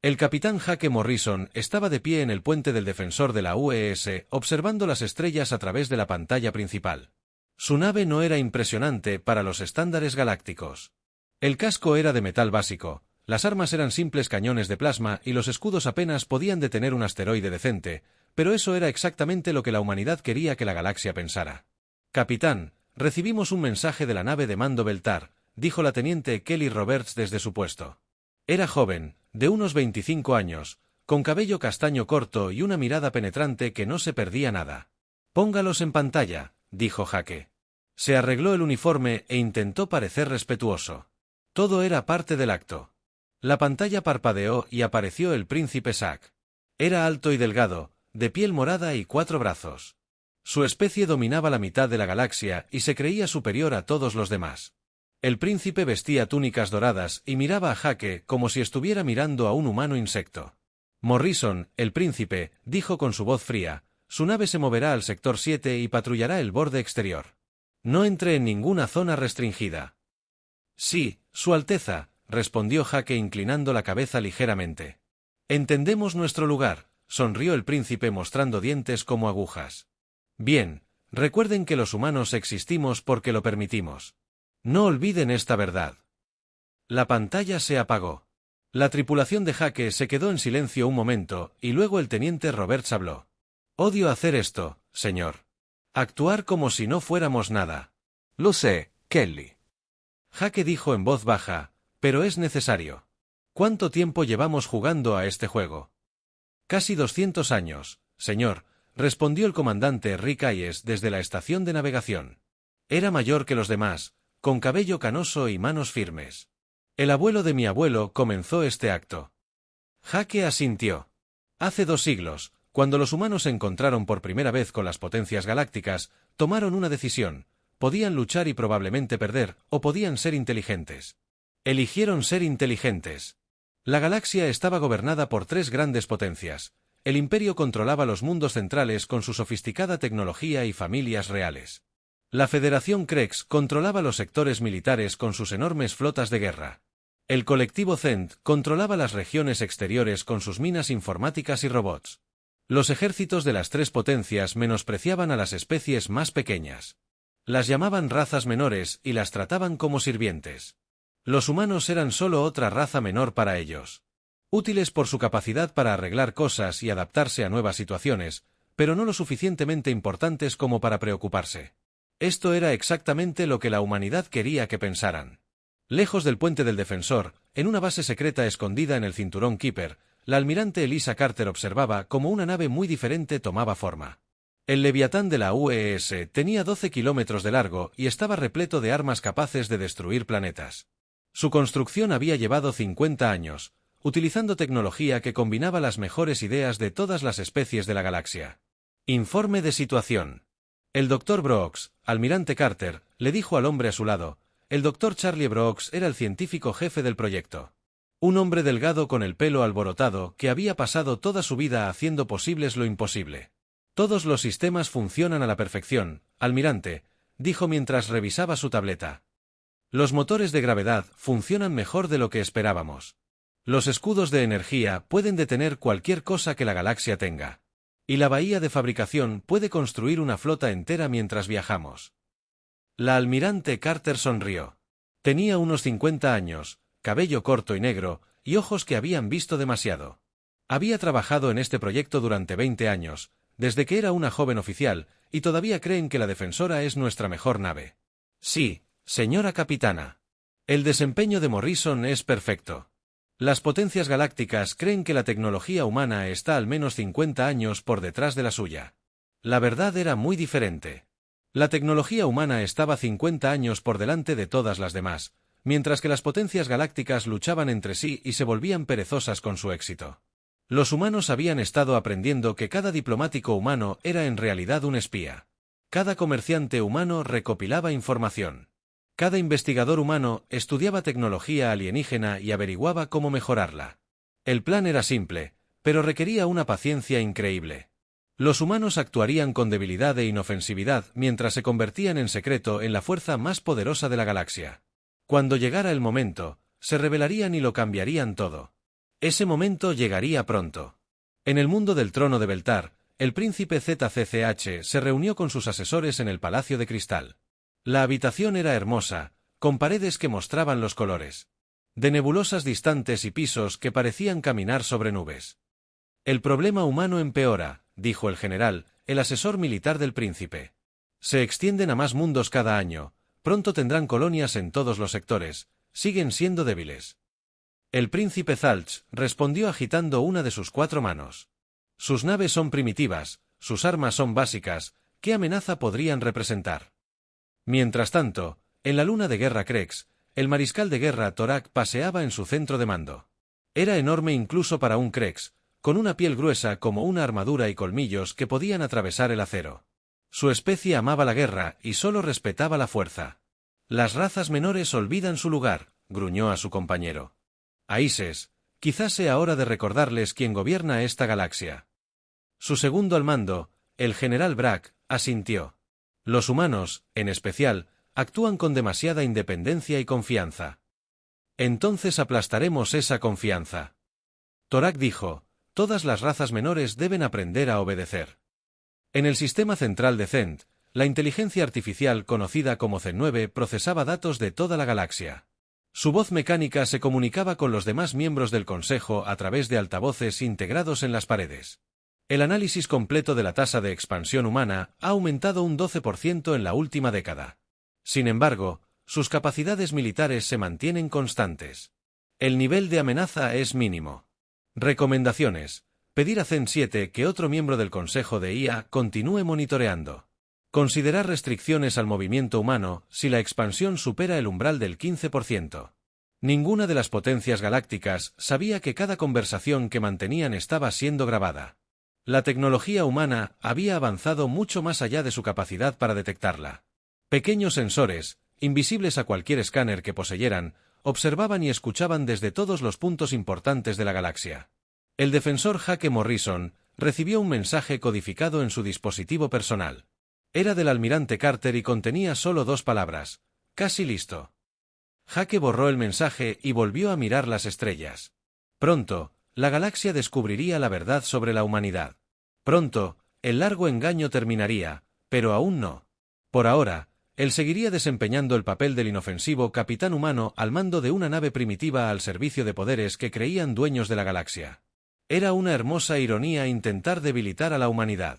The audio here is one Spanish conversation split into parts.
El capitán Jake Morrison estaba de pie en el puente del defensor de la UES, observando las estrellas a través de la pantalla principal. Su nave no era impresionante para los estándares galácticos. El casco era de metal básico, las armas eran simples cañones de plasma y los escudos apenas podían detener un asteroide decente, pero eso era exactamente lo que la humanidad quería que la galaxia pensara. «Capitán, recibimos un mensaje de la nave de mando Beltar», dijo la teniente Kelly Roberts desde su puesto. Era joven, de unos 25 años, con cabello castaño corto y una mirada penetrante que no se perdía nada. «Póngalos en pantalla», dijo Jake. Se arregló el uniforme e intentó parecer respetuoso. Todo era parte del acto. La pantalla parpadeó y apareció el príncipe Zack. Era alto y delgado, de piel morada y 4 brazos. Su especie dominaba la mitad de la galaxia y se creía superior a todos los demás. El príncipe vestía túnicas doradas y miraba a Jake como si estuviera mirando a un humano insecto. Morrison, el príncipe, dijo con su voz fría, «Su nave se moverá al sector 7 y patrullará el borde exterior. No entre en ninguna zona restringida». «Sí, Su Alteza», respondió Jake inclinando la cabeza ligeramente. «Entendemos nuestro lugar», sonrió el príncipe mostrando dientes como agujas. «Bien, recuerden que los humanos existimos porque lo permitimos. No olviden esta verdad». La pantalla se apagó. La tripulación de Jake se quedó en silencio un momento y luego el teniente Roberts habló. «Odio hacer esto, señor. Actuar como si no fuéramos nada». «Lo sé, Kelly». Jake dijo en voz baja, «pero es necesario». «¿Cuánto tiempo llevamos jugando a este juego?» «Casi 200 años, señor», respondió el comandante Rick Hayes desde la estación de navegación. Era mayor que los demás, con cabello canoso y manos firmes. «El abuelo de mi abuelo comenzó este acto». Jake asintió. «Hace 2 siglos, cuando los humanos se encontraron por primera vez con las potencias galácticas, tomaron una decisión. Podían luchar y probablemente perder, o podían ser inteligentes. Eligieron ser inteligentes. La galaxia estaba gobernada por 3 grandes potencias. El Imperio controlaba los mundos centrales con su sofisticada tecnología y familias reales. La Federación Krex controlaba los sectores militares con sus enormes flotas de guerra. El colectivo Zend controlaba las regiones exteriores con sus minas informáticas y robots. Los ejércitos de las 3 potencias menospreciaban a las especies más pequeñas. Las llamaban razas menores y las trataban como sirvientes. Los humanos eran solo otra raza menor para ellos. Útiles por su capacidad para arreglar cosas y adaptarse a nuevas situaciones, pero no lo suficientemente importantes como para preocuparse. Esto era exactamente lo que la humanidad quería que pensaran. Lejos del puente del defensor, en una base secreta escondida en el cinturón Keeper, la almirante Elisa Carter observaba cómo una nave muy diferente tomaba forma. El Leviatán de la UES tenía 12 kilómetros de largo y estaba repleto de armas capaces de destruir planetas. Su construcción había llevado 50 años, utilizando tecnología que combinaba las mejores ideas de todas las especies de la galaxia. Informe de situación. El Dr. Brooks, almirante Carter, le dijo al hombre a su lado. El Dr. Charlie Brooks era el científico jefe del proyecto. Un hombre delgado con el pelo alborotado que había pasado toda su vida haciendo posibles lo imposible. «Todos los sistemas funcionan a la perfección, almirante», dijo mientras revisaba su tableta. «Los motores de gravedad funcionan mejor de lo que esperábamos. Los escudos de energía pueden detener cualquier cosa que la galaxia tenga. Y la bahía de fabricación puede construir una flota entera mientras viajamos». La almirante Carter sonrió. Tenía unos 50 años, cabello corto y negro, y ojos que habían visto demasiado. Había trabajado en este proyecto durante 20 años, desde que era una joven oficial, y todavía creen que la Defensora es nuestra mejor nave. «Sí, señora capitana. El desempeño de Morrison es perfecto. Las potencias galácticas creen que la tecnología humana está al menos 50 años por detrás de la suya. La verdad era muy diferente. La tecnología humana estaba 50 años por delante de todas las demás, mientras que las potencias galácticas luchaban entre sí y se volvían perezosas con su éxito. Los humanos habían estado aprendiendo que cada diplomático humano era en realidad un espía. Cada comerciante humano recopilaba información. Cada investigador humano estudiaba tecnología alienígena y averiguaba cómo mejorarla. El plan era simple, pero requería una paciencia increíble. Los humanos actuarían con debilidad e inofensividad mientras se convertían en secreto en la fuerza más poderosa de la galaxia. Cuando llegara el momento, se rebelarían y lo cambiarían todo. Ese momento llegaría pronto. En el mundo del trono de Beltar, el príncipe ZCCH se reunió con sus asesores en el Palacio de Cristal. La habitación era hermosa, con paredes que mostraban los colores de nebulosas distantes y pisos que parecían caminar sobre nubes. El problema humano empeora, dijo el general, el asesor militar del príncipe. Se extienden a más mundos cada año, pronto tendrán colonias en todos los sectores, siguen siendo débiles. El príncipe Zaltz respondió agitando una de sus 4 manos. Sus naves son primitivas, sus armas son básicas, ¿qué amenaza podrían representar? Mientras tanto, en la luna de guerra Krex, el mariscal de guerra Torak paseaba en su centro de mando. Era enorme incluso para un Krex, con una piel gruesa como una armadura y colmillos que podían atravesar el acero. Su especie amaba la guerra y solo respetaba la fuerza. Las razas menores olvidan su lugar, gruñó a su compañero. Aises, quizás sea hora de recordarles quién gobierna esta galaxia. Su segundo al mando, el general Brack, asintió. Los humanos, en especial, actúan con demasiada independencia y confianza. Entonces aplastaremos esa confianza. Torak dijo, todas las razas menores deben aprender a obedecer. En el sistema central de Zend, la inteligencia artificial conocida como Z9 procesaba datos de toda la galaxia. Su voz mecánica se comunicaba con los demás miembros del Consejo a través de altavoces integrados en las paredes. El análisis completo de la tasa de expansión humana ha aumentado un 12% en la última década. Sin embargo, sus capacidades militares se mantienen constantes. El nivel de amenaza es mínimo. Recomendaciones. Pedir a Zen 7 que otro miembro del Consejo de IA continúe monitoreando. Considerar restricciones al movimiento humano si la expansión supera el umbral del 15%. Ninguna de las potencias galácticas sabía que cada conversación que mantenían estaba siendo grabada. La tecnología humana había avanzado mucho más allá de su capacidad para detectarla. Pequeños sensores, invisibles a cualquier escáner que poseyeran, observaban y escuchaban desde todos los puntos importantes de la galaxia. El defensor Jake Morrison recibió un mensaje codificado en su dispositivo personal. Era del almirante Carter y contenía solo 2 palabras: casi listo. Jake borró el mensaje y volvió a mirar las estrellas. Pronto, la galaxia descubriría la verdad sobre la humanidad. Pronto, el largo engaño terminaría, pero aún no. Por ahora, él seguiría desempeñando el papel del inofensivo capitán humano al mando de una nave primitiva al servicio de poderes que creían dueños de la galaxia. Era una hermosa ironía intentar debilitar a la humanidad.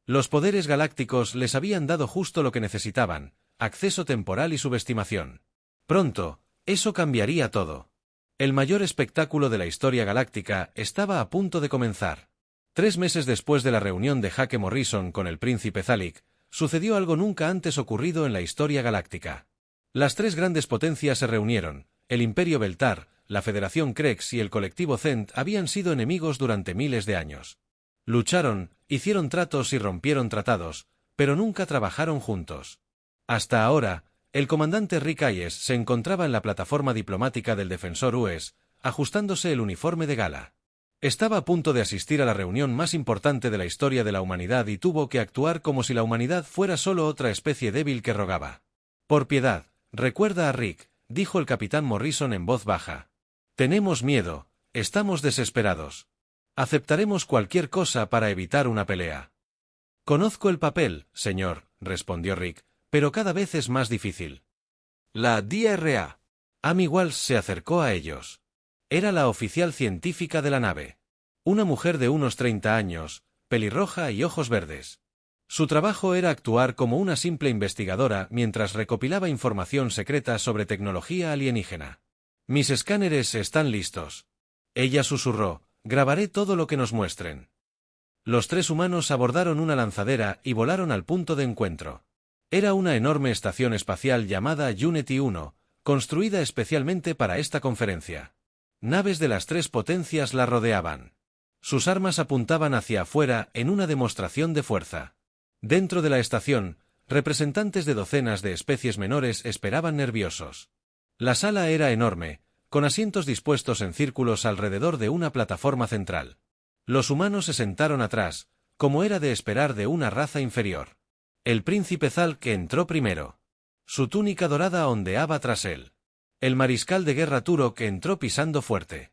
Los poderes galácticos les habían dado justo lo que necesitaban: acceso temporal y subestimación. Pronto, eso cambiaría todo. El mayor espectáculo de la historia galáctica estaba a punto de comenzar. 3 meses después de la reunión de Jake Morrison con el príncipe Zalik, sucedió algo nunca antes ocurrido en la historia galáctica. Las 3 grandes potencias se reunieron: el Imperio Beltar, la Federación Krex y el colectivo Zend habían sido enemigos durante miles de años. Lucharon, hicieron tratos y rompieron tratados, pero nunca trabajaron juntos. Hasta ahora, el comandante Rick Hayes se encontraba en la plataforma diplomática del defensor US, ajustándose el uniforme de gala. Estaba a punto de asistir a la reunión más importante de la historia de la humanidad y tuvo que actuar como si la humanidad fuera solo otra especie débil que rogaba. Por piedad, recuerda a Rick, dijo el capitán Morrison en voz baja. Tenemos miedo, estamos desesperados. Aceptaremos cualquier cosa para evitar una pelea. Conozco el papel, señor, respondió Rick, pero cada vez es más difícil. La DRA. Amy Walsh se acercó a ellos. Era la oficial científica de la nave. Una mujer de unos 30 años, pelirroja y ojos verdes. Su trabajo era actuar como una simple investigadora mientras recopilaba información secreta sobre tecnología alienígena. Mis escáneres están listos. Ella susurró, grabaré todo lo que nos muestren. Los 3 humanos abordaron una lanzadera y volaron al punto de encuentro. Era una enorme estación espacial llamada Unity 1, construida especialmente para esta conferencia. Naves de las 3 potencias la rodeaban. Sus armas apuntaban hacia afuera en una demostración de fuerza. Dentro de la estación, representantes de docenas de especies menores esperaban nerviosos. La sala era enorme, con asientos dispuestos en círculos alrededor de una plataforma central. Los humanos se sentaron atrás, como era de esperar de una raza inferior. El príncipe Zalk entró primero. Su túnica dorada ondeaba tras él. El mariscal de guerra Turok entró pisando fuerte.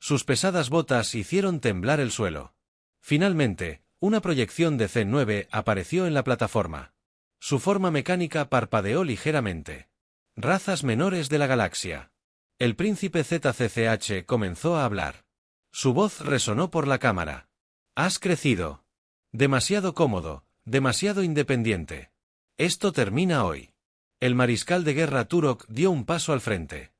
Sus pesadas botas hicieron temblar el suelo. Finalmente, una proyección de Z9 apareció en la plataforma. Su forma mecánica parpadeó ligeramente. Razas menores de la galaxia. El príncipe ZCCH comenzó a hablar. Su voz resonó por la cámara. Has crecido. Demasiado cómodo, demasiado independiente. Esto termina hoy. El mariscal de guerra Turok dio un paso al frente.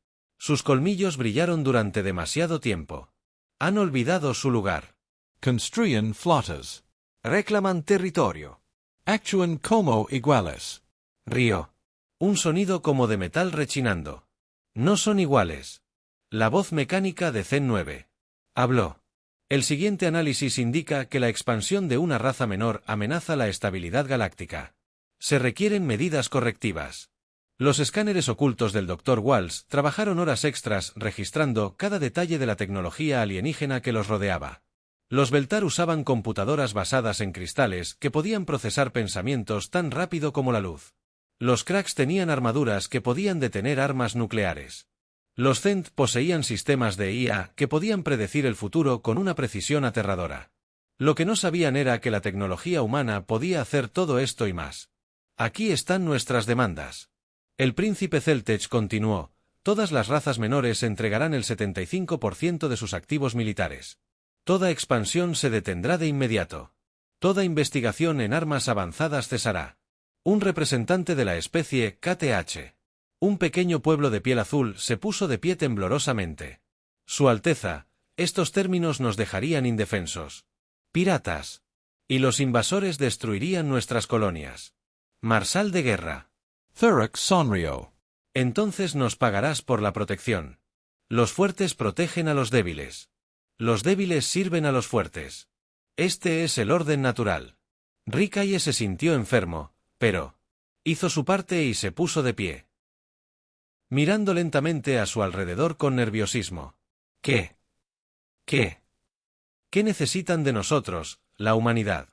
Sus colmillos brillaron durante demasiado tiempo. Han olvidado su lugar. Construyen flotas. Reclaman territorio. Actúan como iguales. Rió. Un sonido como de metal rechinando. No son iguales. La voz mecánica de Z9. Habló. El siguiente análisis indica que la expansión de una raza menor amenaza la estabilidad galáctica. Se requieren medidas correctivas. Los escáneres ocultos del Dr. Walsh trabajaron horas extras registrando cada detalle de la tecnología alienígena que los rodeaba. Los Beltar usaban computadoras basadas en cristales que podían procesar pensamientos tan rápido como la luz. Los Cracks tenían armaduras que podían detener armas nucleares. Los Zend poseían sistemas de IA que podían predecir el futuro con una precisión aterradora. Lo que no sabían era que la tecnología humana podía hacer todo esto y más. Aquí están nuestras demandas. El príncipe Celtech continuó, todas las razas menores entregarán el 75% de sus activos militares. Toda expansión se detendrá de inmediato. Toda investigación en armas avanzadas cesará. Un representante de la especie KTH. Un pequeño pueblo de piel azul se puso de pie temblorosamente. Su Alteza, estos términos nos dejarían indefensos. Piratas. Y los invasores destruirían nuestras colonias. Marsal de guerra. Thurok sonrió. Entonces nos pagarás por la protección. Los fuertes protegen a los débiles. Los débiles sirven a los fuertes. Este es el orden natural. Rikaye se sintió enfermo, pero hizo su parte y se puso de pie. Mirando lentamente a su alrededor con nerviosismo. ¿Qué? ¿Qué? ¿Qué necesitan de nosotros, la humanidad?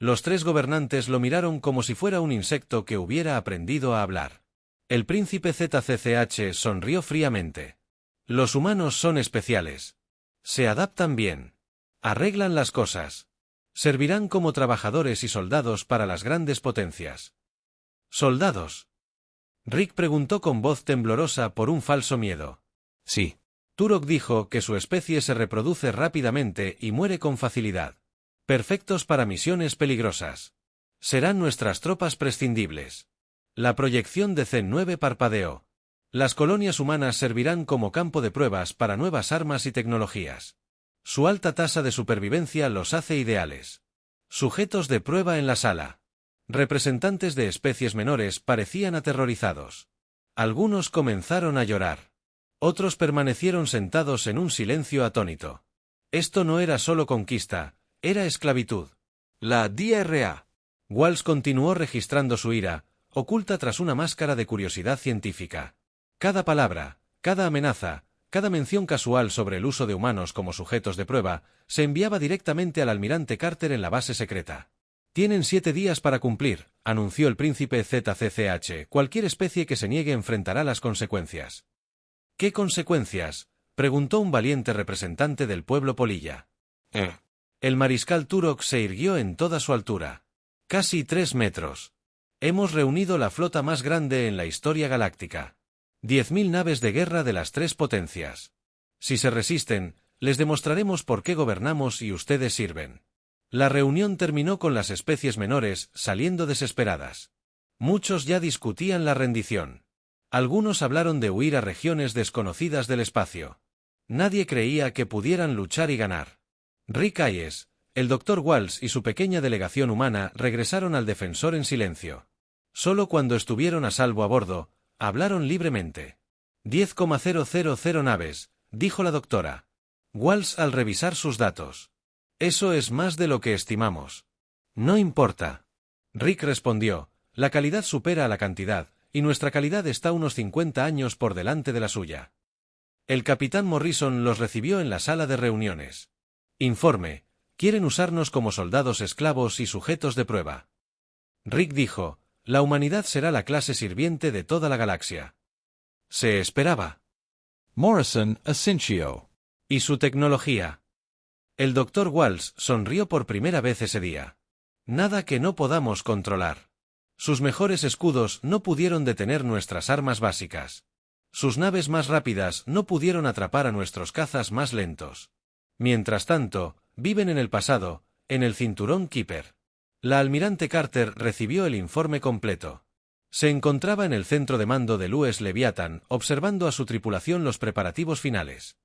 Los tres gobernantes lo miraron como si fuera un insecto que hubiera aprendido a hablar. El príncipe ZCCH sonrió fríamente. Los humanos son especiales. Se adaptan bien. Arreglan las cosas. Servirán como trabajadores y soldados para las grandes potencias. ¿Soldados? Rick preguntó con voz temblorosa por un falso miedo. Sí. Turok dijo que su especie se reproduce rápidamente y muere con facilidad. Perfectos para misiones peligrosas. Serán nuestras tropas prescindibles. La proyección de Z9 parpadeó. Las colonias humanas servirán como campo de pruebas para nuevas armas y tecnologías. Su alta tasa de supervivencia los hace ideales. Sujetos de prueba en la sala. Representantes de especies menores parecían aterrorizados. Algunos comenzaron a llorar. Otros permanecieron sentados en un silencio atónito. Esto no era solo conquista, era esclavitud. La DRA. Walsh continuó registrando su ira, oculta tras una máscara de curiosidad científica. Cada palabra, cada amenaza, cada mención casual sobre el uso de humanos como sujetos de prueba, se enviaba directamente al almirante Carter en la base secreta. Tienen 7 días para cumplir, anunció el príncipe ZCCH. Cualquier especie que se niegue enfrentará las consecuencias. ¿Qué consecuencias?, preguntó un valiente representante del pueblo polilla. El mariscal Turok se irguió en toda su altura. Casi 3 metros. Hemos reunido la flota más grande en la historia galáctica. 10.000 naves de guerra de las 3 potencias. Si se resisten, les demostraremos por qué gobernamos y ustedes sirven. La reunión terminó con las especies menores saliendo desesperadas. Muchos ya discutían la rendición. Algunos hablaron de huir a regiones desconocidas del espacio. Nadie creía que pudieran luchar y ganar. Rick Hayes, el Dr. Walsh y su pequeña delegación humana regresaron al defensor en silencio. Solo cuando estuvieron a salvo a bordo, hablaron libremente. 10,000 naves, dijo la doctora Walsh al revisar sus datos. Eso es más de lo que estimamos. No importa. Rick respondió, la calidad supera a la cantidad, y nuestra calidad está unos 50 años por delante de la suya. El capitán Morrison los recibió en la sala de reuniones. Informe, quieren usarnos como soldados esclavos y sujetos de prueba. Rick dijo, la humanidad será la clase sirviente de toda la galaxia. Se esperaba. Morrison asintió. ¿Y su tecnología? El Dr. Walsh sonrió por primera vez ese día. Nada que no podamos controlar. Sus mejores escudos no pudieron detener nuestras armas básicas. Sus naves más rápidas no pudieron atrapar a nuestros cazas más lentos. Mientras tanto, viven en el pasado, en el cinturón Keeper. La almirante Carter recibió el informe completo. Se encontraba en el centro de mando del US Leviathan, observando a su tripulación los preparativos finales.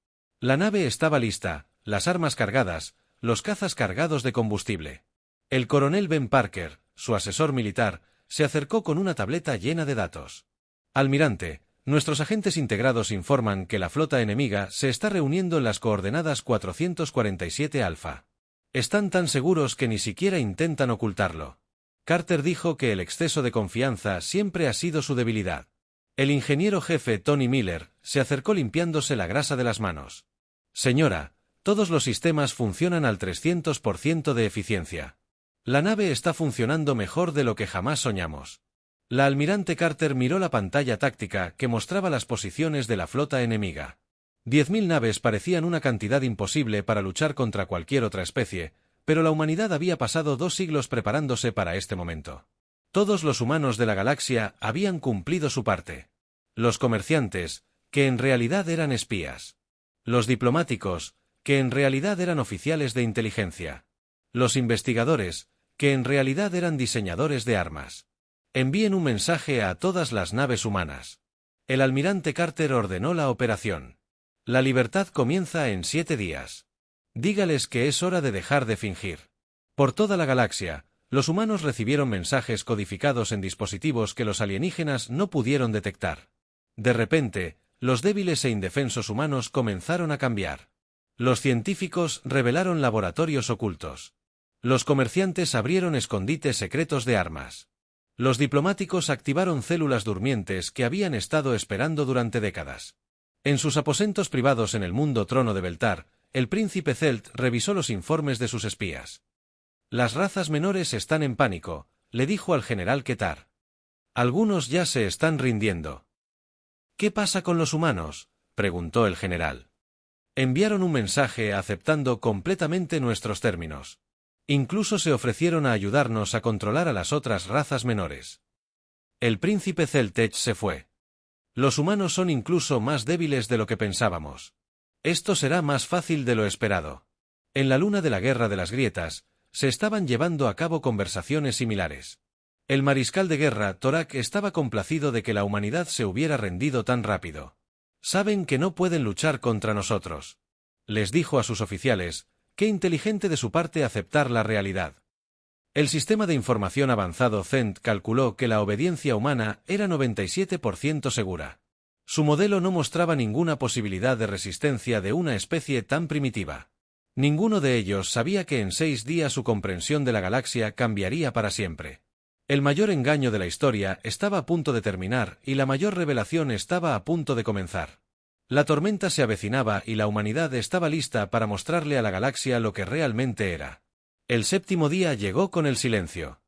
La nave estaba lista, las armas cargadas, los cazas cargados de combustible. El coronel Ben Parker, su asesor militar, se acercó con una tableta llena de datos. Almirante, nuestros agentes integrados informan que la flota enemiga se está reuniendo en las coordenadas 447 Alfa. Están tan seguros que ni siquiera intentan ocultarlo. Carter dijo que el exceso de confianza siempre ha sido su debilidad. El ingeniero jefe Tony Miller se acercó limpiándose la grasa de las manos. Señora, todos los sistemas funcionan al 300% de eficiencia. La nave está funcionando mejor de lo que jamás soñamos. La almirante Carter miró la pantalla táctica que mostraba las posiciones de la flota enemiga. 10.000 naves parecían una cantidad imposible para luchar contra cualquier otra especie, pero la humanidad había pasado 2 siglos preparándose para este momento. Todos los humanos de la galaxia habían cumplido su parte. Los comerciantes, que en realidad eran espías. Los diplomáticos, que en realidad eran oficiales de inteligencia. Los investigadores, que en realidad eran diseñadores de armas. Envíen un mensaje a todas las naves humanas. El almirante Carter ordenó la operación. La libertad comienza en 7 días. Dígales que es hora de dejar de fingir. Por toda la galaxia, los humanos recibieron mensajes codificados en dispositivos que los alienígenas no pudieron detectar. De repente, los débiles e indefensos humanos comenzaron a cambiar. Los científicos revelaron laboratorios ocultos. Los comerciantes abrieron escondites secretos de armas. Los diplomáticos activaron células durmientes que habían estado esperando durante décadas. En sus aposentos privados en el mundo trono de Beltar, el príncipe Celt revisó los informes de sus espías. Las razas menores están en pánico, le dijo al general Ketar. Algunos ya se están rindiendo. ¿Qué pasa con los humanos?, preguntó el general. Enviaron un mensaje aceptando completamente nuestros términos. Incluso se ofrecieron a ayudarnos a controlar a las otras razas menores. El príncipe Celtech se fue. Los humanos son incluso más débiles de lo que pensábamos. Esto será más fácil de lo esperado. En la luna de la Guerra de las Grietas, se estaban llevando a cabo conversaciones similares. El mariscal de guerra, Torak, estaba complacido de que la humanidad se hubiera rendido tan rápido. Saben que no pueden luchar contra nosotros. Les dijo a sus oficiales, qué inteligente de su parte aceptar la realidad. El sistema de información avanzado CENT calculó que la obediencia humana era 97% segura. Su modelo no mostraba ninguna posibilidad de resistencia de una especie tan primitiva. Ninguno de ellos sabía que en 6 días su comprensión de la galaxia cambiaría para siempre. El mayor engaño de la historia estaba a punto de terminar y la mayor revelación estaba a punto de comenzar. La tormenta se avecinaba y la humanidad estaba lista para mostrarle a la galaxia lo que realmente era. El 7º día llegó con el silencio.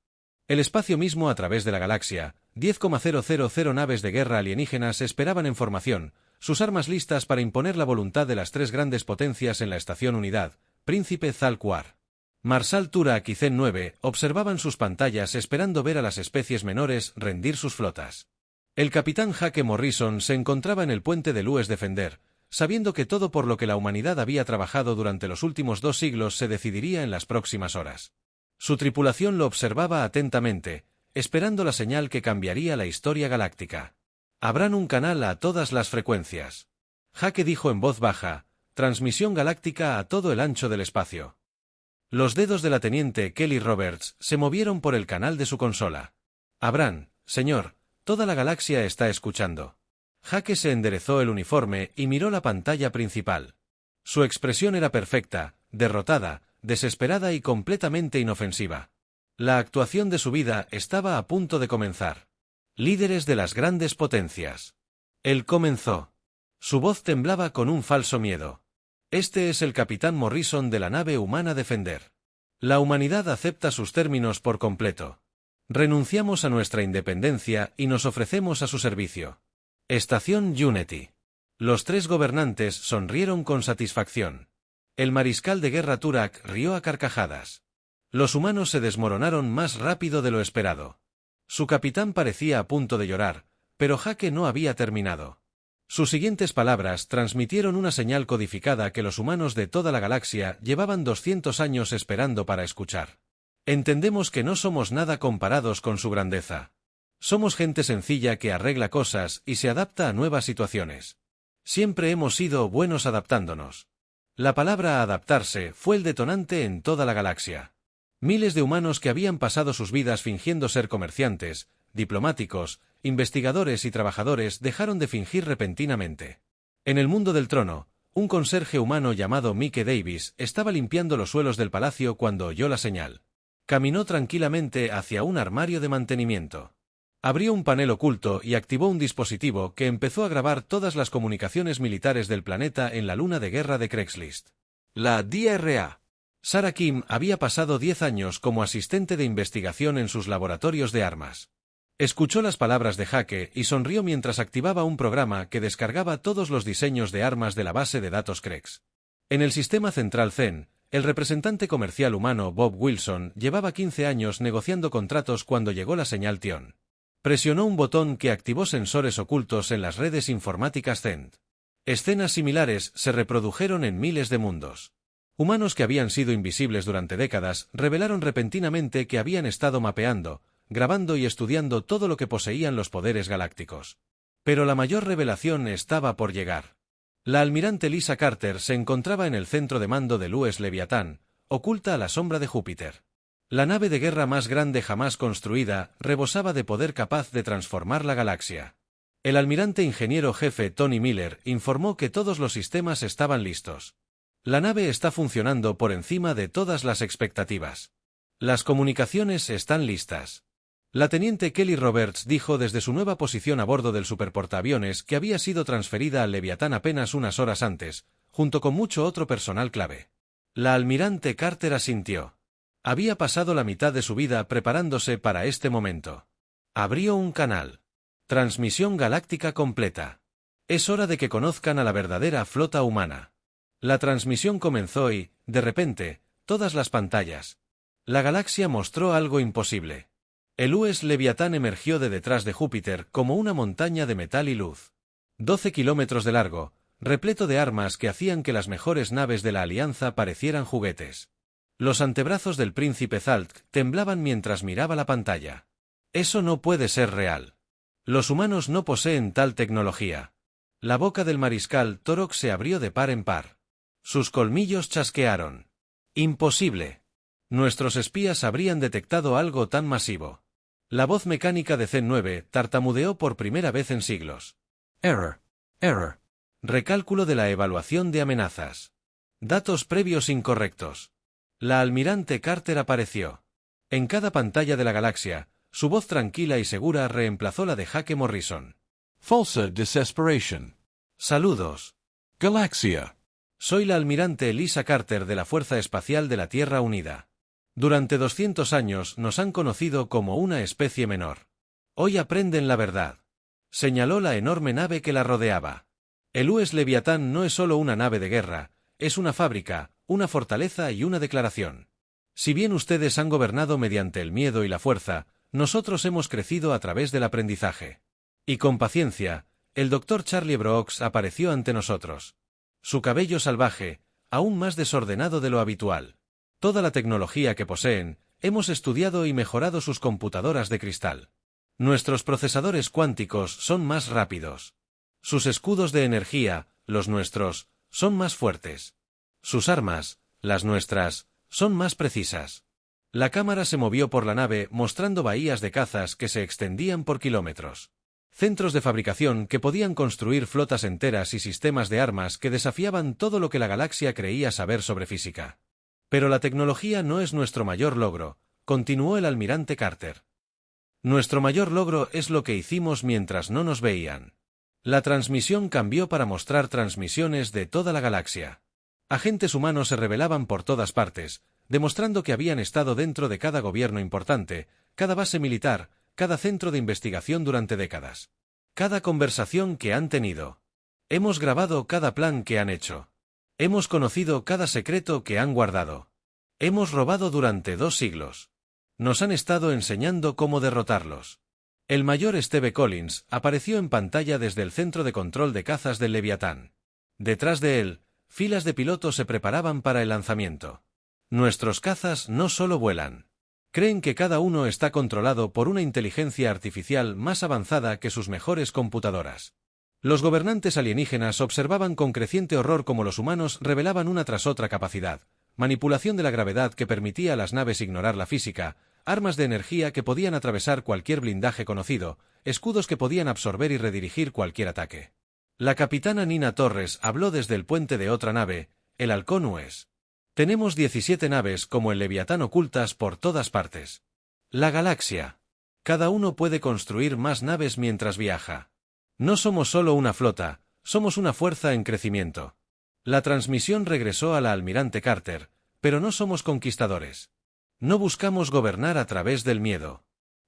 El espacio mismo a través de la galaxia, 10,000 naves de guerra alienígenas esperaban en formación, sus armas listas para imponer la voluntad de las 3 grandes potencias en la estación Unidad, Príncipe Zalquar. Marsal Turak y Zen 9 observaban sus pantallas esperando ver a las especies menores rendir sus flotas. El capitán Hake Morrison se encontraba en el puente del US Defender, sabiendo que todo por lo que la humanidad había trabajado durante los últimos 2 siglos se decidiría en las próximas horas. Su tripulación lo observaba atentamente, esperando la señal que cambiaría la historia galáctica. Abran un canal a todas las frecuencias. Hake dijo en voz baja, transmisión galáctica a todo el ancho del espacio. Los dedos de la teniente Kelly Roberts se movieron por el canal de su consola. Abran, señor, toda la galaxia está escuchando. Hake se enderezó el uniforme y miró la pantalla principal. Su expresión era perfecta, derrotada, desesperada y completamente inofensiva. La actuación de su vida estaba a punto de comenzar. Líderes de las grandes potencias. Él comenzó. Su voz temblaba con un falso miedo. Este es el capitán Morrison de la nave humana Defender. La humanidad acepta sus términos por completo. Renunciamos a nuestra independencia y nos ofrecemos a su servicio. Estación Unity. Los tres gobernantes sonrieron con satisfacción. El mariscal de guerra Turak rió a carcajadas. Los humanos se desmoronaron más rápido de lo esperado. Su capitán parecía a punto de llorar, pero Jake no había terminado. Sus siguientes palabras transmitieron una señal codificada que los humanos de toda la galaxia llevaban 200 años esperando para escuchar. Entendemos que no somos nada comparados con su grandeza. Somos gente sencilla que arregla cosas y se adapta a nuevas situaciones. Siempre hemos sido buenos adaptándonos. La palabra adaptarse fue el detonante en toda la galaxia. Miles de humanos que habían pasado sus vidas fingiendo ser comerciantes, diplomáticos, investigadores y trabajadores dejaron de fingir repentinamente. En el mundo del trono, un conserje humano llamado Mike Davis estaba limpiando los suelos del palacio cuando oyó la señal. Caminó tranquilamente hacia un armario de mantenimiento. Abrió un panel oculto y activó un dispositivo que empezó a grabar todas las comunicaciones militares del planeta en la luna de guerra de Craigslist. La DRA. Sarah Kim había pasado 10 años como asistente de investigación en sus laboratorios de armas. Escuchó las palabras de Jake y sonrió mientras activaba un programa que descargaba todos los diseños de armas de la base de datos CREX. En el sistema central Zen, el representante comercial humano Bob Wilson llevaba 15 años negociando contratos cuando llegó la señal Tion. Presionó un botón que activó sensores ocultos en las redes informáticas Zen. Escenas similares se reprodujeron en miles de mundos. Humanos que habían sido invisibles durante décadas revelaron repentinamente que habían estado mapeando, grabando y estudiando todo lo que poseían los poderes galácticos. Pero la mayor revelación estaba por llegar. La almirante Lisa Carter se encontraba en el centro de mando del US Leviatán, oculta a la sombra de Júpiter. La nave de guerra más grande jamás construida rebosaba de poder capaz de transformar la galaxia. El almirante ingeniero jefe Tony Miller informó que todos los sistemas estaban listos. La nave está funcionando por encima de todas las expectativas. Las comunicaciones están listas. La teniente Kelly Roberts dijo desde su nueva posición a bordo del superportaaviones que había sido transferida al Leviatán apenas unas horas antes, junto con mucho otro personal clave. La almirante Carter asintió. Había pasado la mitad de su vida preparándose para este momento. Abrió un canal. Transmisión galáctica completa. Es hora de que conozcan a la verdadera flota humana. La transmisión comenzó y, de repente, todas las pantallas. La galaxia mostró algo imposible. El US Leviatán emergió de detrás de Júpiter como una montaña de metal y luz. 12 kilómetros de largo, repleto de armas que hacían que las mejores naves de la Alianza parecieran juguetes. Los antebrazos del príncipe Zaltk temblaban mientras miraba la pantalla. Eso no puede ser real. Los humanos no poseen tal tecnología. La boca del mariscal Torok se abrió de par en par. Sus colmillos chasquearon. Imposible. Nuestros espías habrían detectado algo tan masivo. La voz mecánica de Zen 9 tartamudeó por primera vez en siglos. Error. Error. Recálculo de la evaluación de amenazas. Datos previos incorrectos. La almirante Carter apareció. En cada pantalla de la galaxia, su voz tranquila y segura reemplazó la de Jake Morrison. Falsa desesperation. Saludos. Galaxia. Soy la almirante Lisa Carter de la Fuerza Espacial de la Tierra Unida. Durante 200 años nos han conocido como una especie menor. Hoy aprenden la verdad. Señaló la enorme nave que la rodeaba. El US Leviatán no es solo una nave de guerra, es una fábrica, una fortaleza y una declaración. Si bien ustedes han gobernado mediante el miedo y la fuerza, nosotros hemos crecido a través del aprendizaje. Y con paciencia, el Dr. Charlie Brooks apareció ante nosotros. Su cabello salvaje, aún más desordenado de lo habitual. Toda la tecnología que poseen, hemos estudiado y mejorado sus computadoras de cristal. Nuestros procesadores cuánticos son más rápidos. Sus escudos de energía, los nuestros, son más fuertes. Sus armas, las nuestras, son más precisas. La cámara se movió por la nave mostrando bahías de cazas que se extendían por kilómetros. Centros de fabricación que podían construir flotas enteras y sistemas de armas que desafiaban todo lo que la galaxia creía saber sobre física. Pero la tecnología no es nuestro mayor logro, continuó el almirante Carter. Nuestro mayor logro es lo que hicimos mientras no nos veían. La transmisión cambió para mostrar transmisiones de toda la galaxia. Agentes humanos se revelaban por todas partes, demostrando que habían estado dentro de cada gobierno importante, cada base militar, cada centro de investigación durante décadas. Cada conversación que han tenido. Hemos grabado cada plan que han hecho. Hemos conocido cada secreto que han guardado. Hemos robado durante 2 siglos. Nos han estado enseñando cómo derrotarlos. El mayor Steve Collins apareció en pantalla desde el centro de control de cazas del Leviatán. Detrás de él, filas de pilotos se preparaban para el lanzamiento. Nuestros cazas no solo vuelan. Creen que cada uno está controlado por una inteligencia artificial más avanzada que sus mejores computadoras. Los gobernantes alienígenas observaban con creciente horror cómo los humanos revelaban una tras otra capacidad, manipulación de la gravedad que permitía a las naves ignorar la física, armas de energía que podían atravesar cualquier blindaje conocido, escudos que podían absorber y redirigir cualquier ataque. La capitana Nina Torres habló desde el puente de otra nave, el Halcón US. Tenemos 17 naves como el Leviatán ocultas por todas partes. La galaxia. Cada uno puede construir más naves mientras viaja. No somos solo una flota, somos una fuerza en crecimiento. La transmisión regresó a la almirante Carter, pero no somos conquistadores. No buscamos gobernar a través del miedo.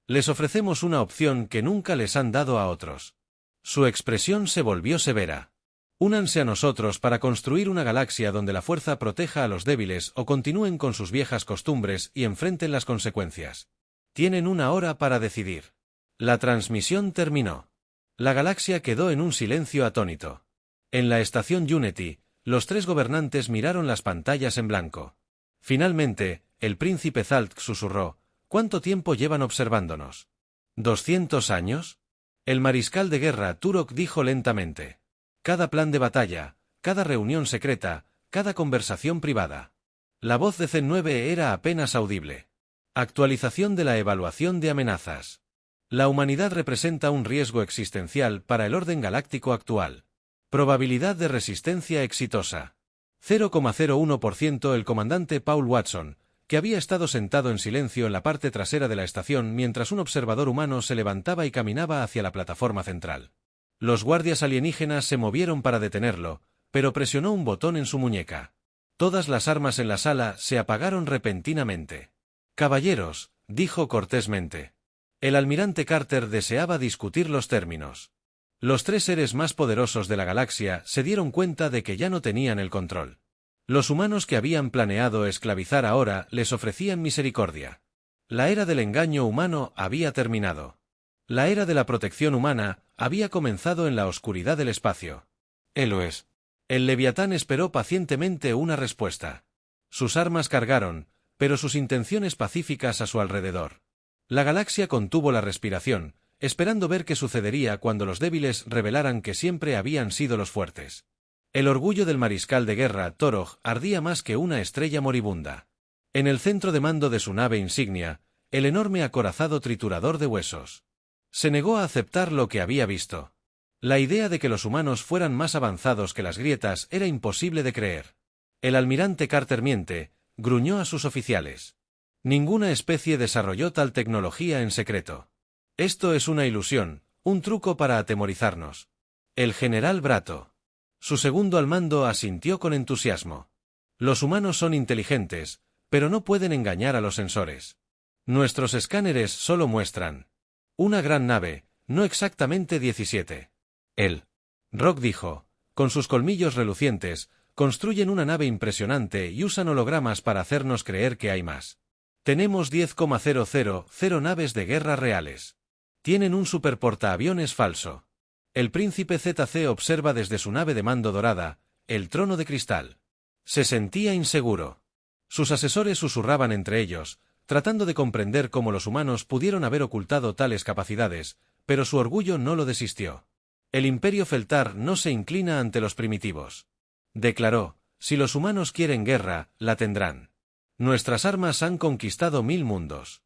Les ofrecemos una opción que nunca les han dado a otros. Su expresión se volvió severa. Únanse a nosotros para construir una galaxia donde la fuerza proteja a los débiles o continúen con sus viejas costumbres y enfrenten las consecuencias. Tienen 1 hora para decidir. La transmisión terminó. La galaxia quedó en un silencio atónito. En la estación Unity, los 3 gobernantes miraron las pantallas en blanco. Finalmente, el príncipe Zaltk susurró: ¿Cuánto tiempo llevan observándonos? ¿200 años? El mariscal de guerra Turok dijo lentamente: cada plan de batalla, cada reunión secreta, cada conversación privada. La voz de C9 era apenas audible. Actualización de la evaluación de amenazas. La humanidad representa un riesgo existencial para el orden galáctico actual. Probabilidad de resistencia exitosa. 0,01%. El comandante Paul Watson, que había estado sentado en silencio en la parte trasera de la estación mientras un observador humano se levantaba y caminaba hacia la plataforma central. Los guardias alienígenas se movieron para detenerlo, pero presionó un botón en su muñeca. Todas las armas en la sala se apagaron repentinamente. «Caballeros», dijo cortésmente. El almirante Carter deseaba discutir los términos. Los 3 seres más poderosos de la galaxia se dieron cuenta de que ya no tenían el control. Los humanos que habían planeado esclavizar ahora les ofrecían misericordia. La era del engaño humano había terminado. La era de la protección humana había comenzado en la oscuridad del espacio. Héroes. El Leviatán esperó pacientemente una respuesta. Sus armas cargaron, pero sus intenciones pacíficas a su alrededor. La galaxia contuvo la respiración, esperando ver qué sucedería cuando los débiles revelaran que siempre habían sido los fuertes. El orgullo del mariscal de guerra Torog ardía más que una estrella moribunda. En el centro de mando de su nave insignia, el enorme acorazado triturador de huesos. Se negó a aceptar lo que había visto. La idea de que los humanos fueran más avanzados que las grietas era imposible de creer. El almirante Carter miente, gruñó a sus oficiales. Ninguna especie desarrolló tal tecnología en secreto. Esto es una ilusión, un truco para atemorizarnos. El general Brato. Su segundo al mando asintió con entusiasmo. Los humanos son inteligentes, pero no pueden engañar a los sensores. Nuestros escáneres solo muestran una gran nave, no exactamente 17. Él. Rock dijo, con sus colmillos relucientes, construyen una nave impresionante y usan hologramas para hacernos creer que hay más. Tenemos 10,000 naves de guerra reales. Tienen un superportaaviones falso. El príncipe ZC observa desde su nave de mando dorada, el trono de cristal. Se sentía inseguro. Sus asesores susurraban entre ellos, tratando de comprender cómo los humanos pudieron haber ocultado tales capacidades, pero su orgullo no lo desistió. El Imperio Feltar no se inclina ante los primitivos. Declaró, si los humanos quieren guerra, la tendrán. Nuestras armas han conquistado 1000 mundos.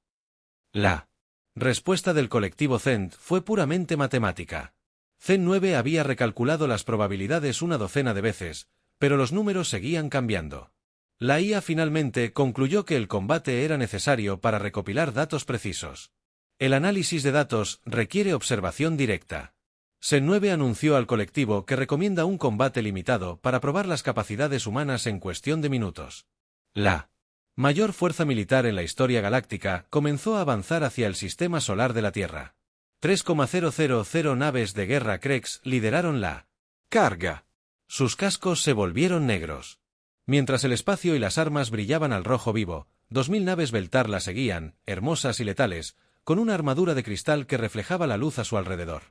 La respuesta del colectivo Zend fue puramente matemática. Zen-9 había recalculado las probabilidades una docena de veces, pero los números seguían cambiando. La IA finalmente concluyó que el combate era necesario para recopilar datos precisos. El análisis de datos requiere observación directa. Zen-9 anunció al colectivo que recomienda un combate limitado para probar las capacidades humanas en cuestión de minutos. La mayor fuerza militar en la historia galáctica comenzó a avanzar hacia el sistema solar de la Tierra. 3,000 naves de guerra Krex lideraron la Carga. Sus cascos se volvieron negros. Mientras el espacio y las armas brillaban al rojo vivo, 2000 naves Beltar la seguían, hermosas y letales, con una armadura de cristal que reflejaba la luz a su alrededor.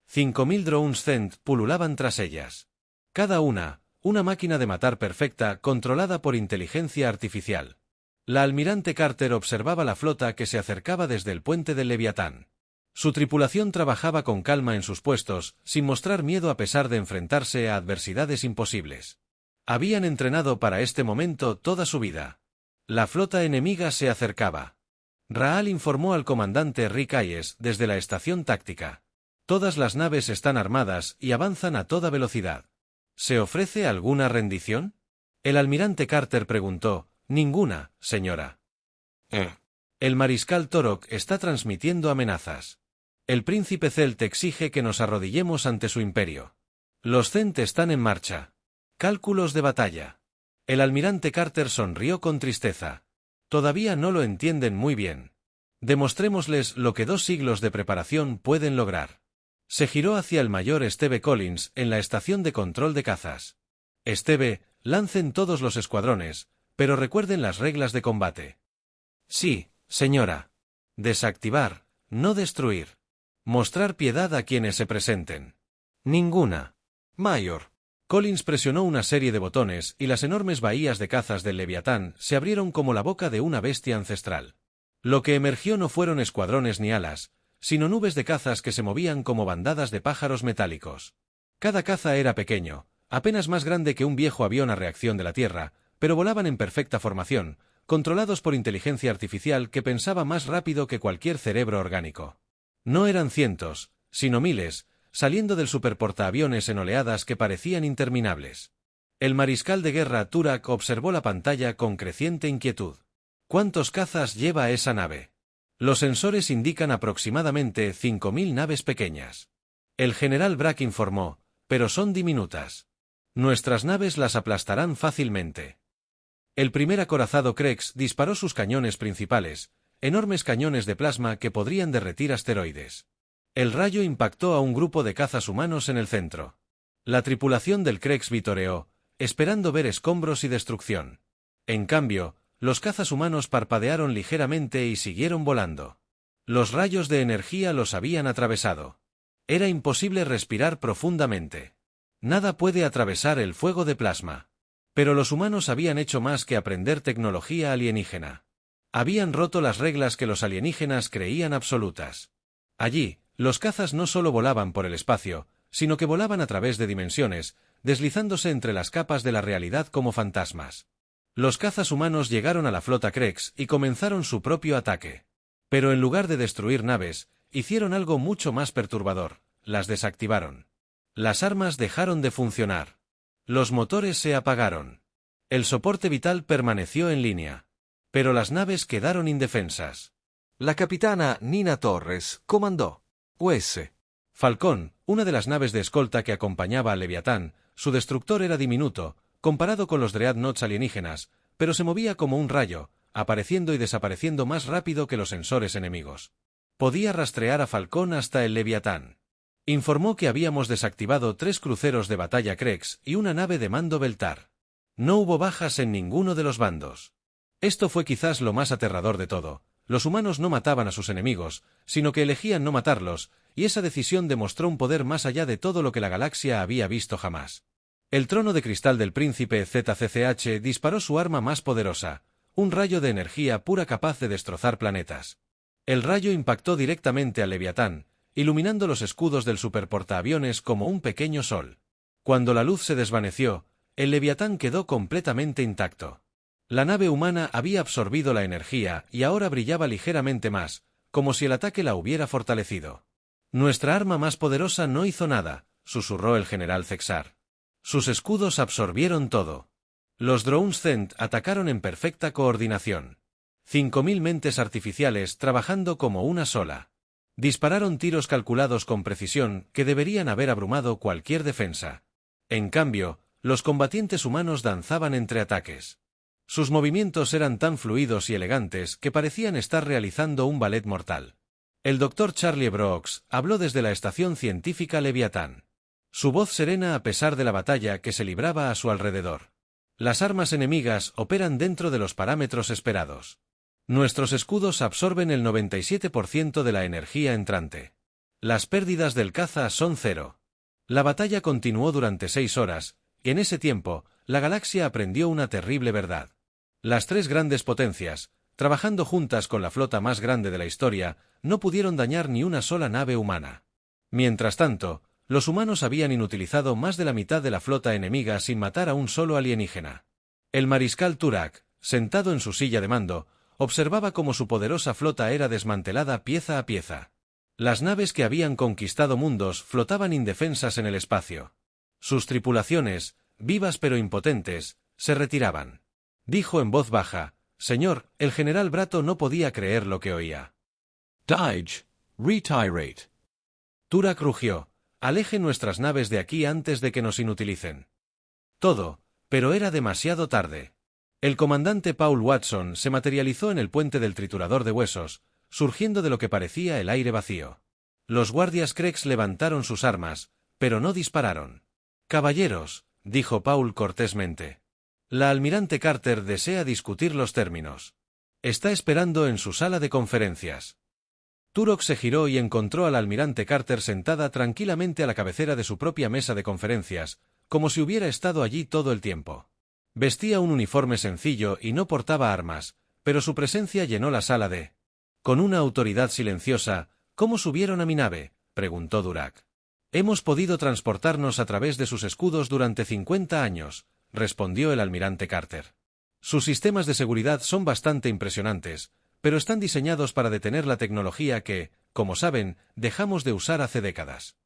5000 drones Zend pululaban tras ellas. Cada una máquina de matar perfecta controlada por inteligencia artificial. La almirante Carter observaba la flota que se acercaba desde el puente del Leviatán. Su tripulación trabajaba con calma en sus puestos, sin mostrar miedo a pesar de enfrentarse a adversidades imposibles. Habían entrenado para este momento toda su vida. La flota enemiga se acercaba. Raal informó al comandante Rick Hayes desde la estación táctica. Todas las naves están armadas y avanzan a toda velocidad. ¿Se ofrece alguna rendición? El almirante Carter preguntó. Ninguna, señora. El mariscal Torok está transmitiendo amenazas. El príncipe Celt exige que nos arrodillemos ante su imperio. Los Zend están en marcha. Cálculos de batalla. El almirante Carter sonrió con tristeza. Todavía no lo entienden muy bien. Demostrémosles lo que 2 siglos de preparación pueden lograr. Se giró hacia el mayor Steve Collins en la estación de control de cazas. Steve, lancen todos los escuadrones, pero recuerden las reglas de combate. Sí, señora. Desactivar, no destruir. Mostrar piedad a quienes se presenten. Ninguna. Mayor. Collins presionó una serie de botones y las enormes bahías de cazas del Leviatán se abrieron como la boca de una bestia ancestral. Lo que emergió no fueron escuadrones ni alas, sino nubes de cazas que se movían como bandadas de pájaros metálicos. Cada caza era pequeño, apenas más grande que un viejo avión a reacción de la Tierra, pero volaban en perfecta formación, controlados por inteligencia artificial que pensaba más rápido que cualquier cerebro orgánico. No eran cientos, sino miles, saliendo del superportaaviones en oleadas que parecían interminables. El mariscal de guerra Turak observó la pantalla con creciente inquietud. ¿Cuántos cazas lleva esa nave? Los sensores indican aproximadamente 5000 naves pequeñas. El general Brack informó, pero son diminutas. Nuestras naves las aplastarán fácilmente. El primer acorazado Krex disparó sus cañones principales, enormes cañones de plasma que podrían derretir asteroides. El rayo impactó a un grupo de cazas humanos en el centro. La tripulación del Krex vitoreó, esperando ver escombros y destrucción. En cambio, los cazas humanos parpadearon ligeramente y siguieron volando. Los rayos de energía los habían atravesado. Era imposible respirar profundamente. Nada puede atravesar el fuego de plasma. Pero los humanos habían hecho más que aprender tecnología alienígena. Habían roto las reglas que los alienígenas creían absolutas. Allí, los cazas no solo volaban por el espacio, sino que volaban a través de dimensiones, deslizándose entre las capas de la realidad como fantasmas. Los cazas humanos llegaron a la flota Krex y comenzaron su propio ataque. Pero en lugar de destruir naves, hicieron algo mucho más perturbador: las desactivaron. Las armas dejaron de funcionar. Los motores se apagaron. El soporte vital permaneció en línea. Pero las naves quedaron indefensas. La capitana Nina Torres comandó. US. Falcón, una de las naves de escolta que acompañaba al Leviatán, su destructor era diminuto, comparado con los Dreadnoughts alienígenas, pero se movía como un rayo, apareciendo y desapareciendo más rápido que los sensores enemigos. Podía rastrear a Falcón hasta el Leviatán. Informó que habíamos desactivado 3 cruceros de batalla Krex y una nave de mando Beltar. No hubo bajas en ninguno de los bandos. Esto fue quizás lo más aterrador de todo. Los humanos no mataban a sus enemigos, sino que elegían no matarlos, y esa decisión demostró un poder más allá de todo lo que la galaxia había visto jamás. El trono de cristal del príncipe ZCCH disparó su arma más poderosa, un rayo de energía pura capaz de destrozar planetas. El rayo impactó directamente al Leviatán, iluminando los escudos del superportaaviones como un pequeño sol. Cuando la luz se desvaneció, el Leviatán quedó completamente intacto. La nave humana había absorbido la energía y ahora brillaba ligeramente más, como si el ataque la hubiera fortalecido. Nuestra arma más poderosa no hizo nada, susurró el general Zexar. Sus escudos absorbieron todo. Los drones Zend atacaron en perfecta coordinación. 5000 mentes artificiales trabajando como una sola. Dispararon tiros calculados con precisión que deberían haber abrumado cualquier defensa. En cambio, los combatientes humanos danzaban entre ataques. Sus movimientos eran tan fluidos y elegantes que parecían estar realizando un ballet mortal. El Dr. Charlie Brooks habló desde la estación científica Leviatán. Su voz serena a pesar de la batalla que se libraba a su alrededor. Las armas enemigas operan dentro de los parámetros esperados. Nuestros escudos absorben el 97% de la energía entrante. Las pérdidas del caza son 0. La batalla continuó durante 6 horas, y en ese tiempo, la galaxia aprendió una terrible verdad. Las 3 grandes potencias, trabajando juntas con la flota más grande de la historia, no pudieron dañar ni una sola nave humana. Mientras tanto, los humanos habían inutilizado más de la mitad de la flota enemiga sin matar a un solo alienígena. El mariscal Turak, sentado en su silla de mando, observaba cómo su poderosa flota era desmantelada pieza a pieza. Las naves que habían conquistado mundos flotaban indefensas en el espacio. Sus tripulaciones, vivas pero impotentes, se retiraban. Dijo en voz baja: «Señor, el general Brato no podía creer lo que oía». Dige, retirate. Turak rugió: «Aleje nuestras naves de aquí antes de que nos inutilicen». Todo, pero era demasiado tarde. El comandante Paul Watson se materializó en el puente del triturador de huesos, surgiendo de lo que parecía el aire vacío. Los guardias Krex levantaron sus armas, pero no dispararon. «Caballeros», dijo Paul cortésmente. «La almirante Carter desea discutir los términos. Está esperando en su sala de conferencias». Turok se giró y encontró al almirante Carter sentada tranquilamente a la cabecera de su propia mesa de conferencias, como si hubiera estado allí todo el tiempo. Vestía un uniforme sencillo y no portaba armas, pero su presencia llenó la sala de... «Con una autoridad silenciosa, ¿cómo subieron a mi nave?», preguntó Turak. «Hemos podido transportarnos a través de sus escudos durante 50 años», respondió el almirante Carter. «Sus sistemas de seguridad son bastante impresionantes, pero están diseñados para detener la tecnología que, como saben, dejamos de usar hace décadas».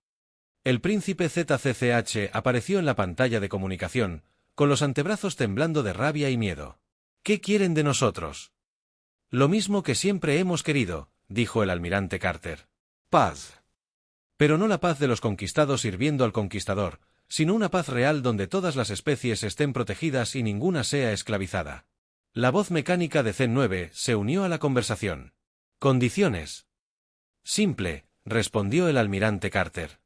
El príncipe ZCCH apareció en la pantalla de comunicación, con los antebrazos temblando de rabia y miedo. «¿Qué quieren de nosotros?». «Lo mismo que siempre hemos querido», dijo el almirante Carter. «Paz». Pero no la paz de los conquistados sirviendo al conquistador, sino una paz real donde todas las especies estén protegidas y ninguna sea esclavizada. La voz mecánica de Zen-9 se unió a la conversación. «¿Condiciones?». «Simple», respondió el almirante Carter.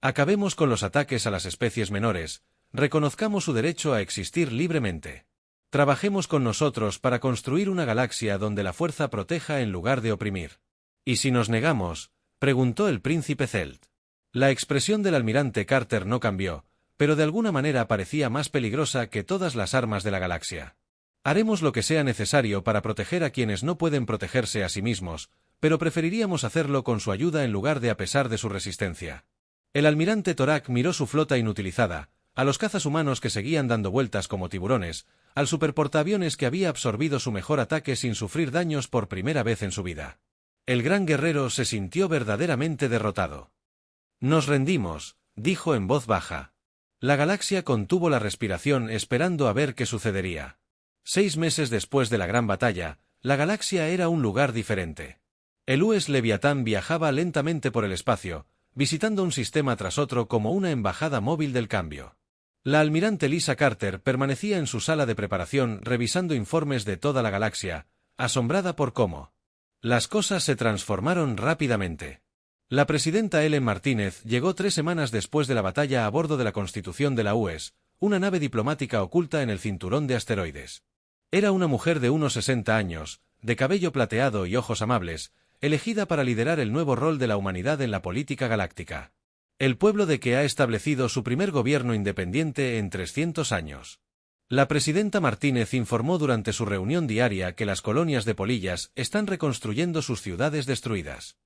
«Acabemos con los ataques a las especies menores, reconozcamos su derecho a existir libremente. Trabajemos con nosotros para construir una galaxia donde la fuerza proteja en lugar de oprimir». «¿Y si nos negamos?», preguntó el príncipe Zelt. La expresión del almirante Carter no cambió, pero de alguna manera parecía más peligrosa que todas las armas de la galaxia. «Haremos lo que sea necesario para proteger a quienes no pueden protegerse a sí mismos, pero preferiríamos hacerlo con su ayuda en lugar de a pesar de su resistencia». El almirante Torak miró su flota inutilizada, a los cazas humanos que seguían dando vueltas como tiburones, al superportaaviones que había absorbido su mejor ataque sin sufrir daños por primera vez en su vida. El gran guerrero se sintió verdaderamente derrotado. «Nos rendimos», dijo en voz baja. La galaxia contuvo la respiración esperando a ver qué sucedería. 6 meses después de la gran batalla, la galaxia era un lugar diferente. El US Leviatán viajaba lentamente por el espacio, visitando un sistema tras otro como una embajada móvil del cambio. La almirante Lisa Carter permanecía en su sala de preparación revisando informes de toda la galaxia, asombrada por cómo las cosas se transformaron rápidamente. La presidenta Ellen Martínez llegó 3 semanas después de la batalla a bordo de la Constitución de la US, una nave diplomática oculta en el cinturón de asteroides. Era una mujer de unos 60 años, de cabello plateado y ojos amables, elegida para liderar el nuevo rol de la humanidad en la política galáctica. El pueblo de que ha establecido su primer gobierno independiente en 300 años. La presidenta Martínez informó durante su reunión diaria que las colonias de polillas están reconstruyendo sus ciudades destruidas.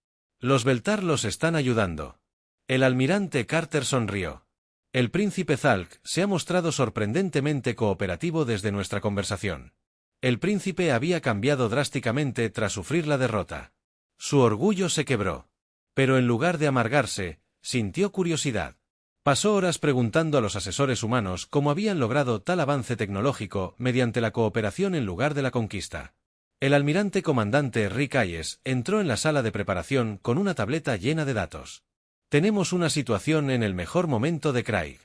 Los Beltar los están ayudando. El almirante Carter sonrió. El príncipe Zalk se ha mostrado sorprendentemente cooperativo desde nuestra conversación. El príncipe había cambiado drásticamente tras sufrir la derrota. Su orgullo se quebró. Pero en lugar de amargarse, sintió curiosidad. Pasó horas preguntando a los asesores humanos cómo habían logrado tal avance tecnológico mediante la cooperación en lugar de la conquista. El almirante comandante Rick Hayes entró en la sala de preparación con una tableta llena de datos. «Tenemos una situación en el mejor momento de Craig.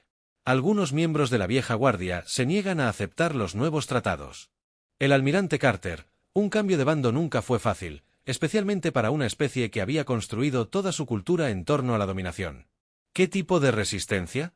Algunos miembros de la vieja guardia se niegan a aceptar los nuevos tratados». El almirante Carter: «Un cambio de bando nunca fue fácil, especialmente para una especie que había construido toda su cultura en torno a la dominación». «¿Qué tipo de resistencia?»,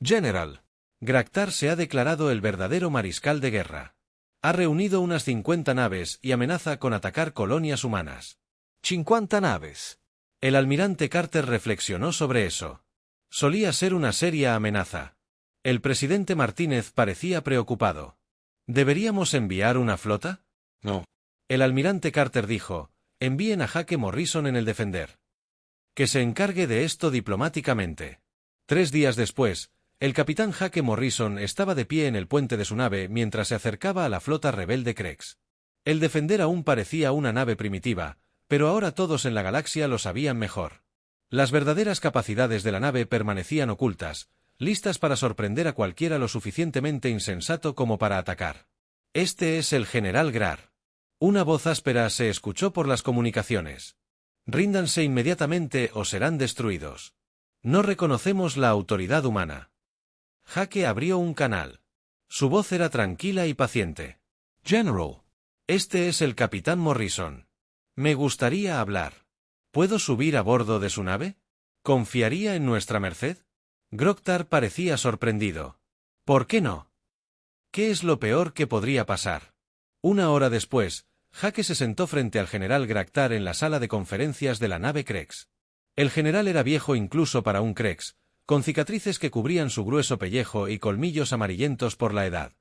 General. Graktar se ha declarado el verdadero mariscal de guerra. Ha reunido unas 50 naves y amenaza con atacar colonias humanas. 50 naves. El almirante Carter reflexionó sobre eso. Solía ser una seria amenaza. El presidente Martínez parecía preocupado. ¿Deberíamos enviar una flota? No. El almirante Carter dijo, envíen a Jaque Morrison en el Defender. Que se encargue de esto diplomáticamente. 3 días después, el capitán Jaque Morrison estaba de pie en el puente de su nave mientras se acercaba a la flota rebelde Krex. El Defender aún parecía una nave primitiva, pero ahora todos en la galaxia lo sabían mejor. Las verdaderas capacidades de la nave permanecían ocultas, listas para sorprender a cualquiera lo suficientemente insensato como para atacar. Este es el general Grar. Una voz áspera se escuchó por las comunicaciones. Ríndanse inmediatamente o serán destruidos. No reconocemos la autoridad humana. Jaque abrió un canal. Su voz era tranquila y paciente. General. Este es el capitán Morrison. Me gustaría hablar. ¿Puedo subir a bordo de su nave? ¿Confiaría en nuestra merced? Groktar parecía sorprendido. ¿Por qué no? ¿Qué es lo peor que podría pasar? 1 hora después, Jaque se sentó frente al general Graktar en la sala de conferencias de la nave Krex. El general era viejo incluso para un Krex, con cicatrices que cubrían su grueso pellejo y colmillos amarillentos por la edad.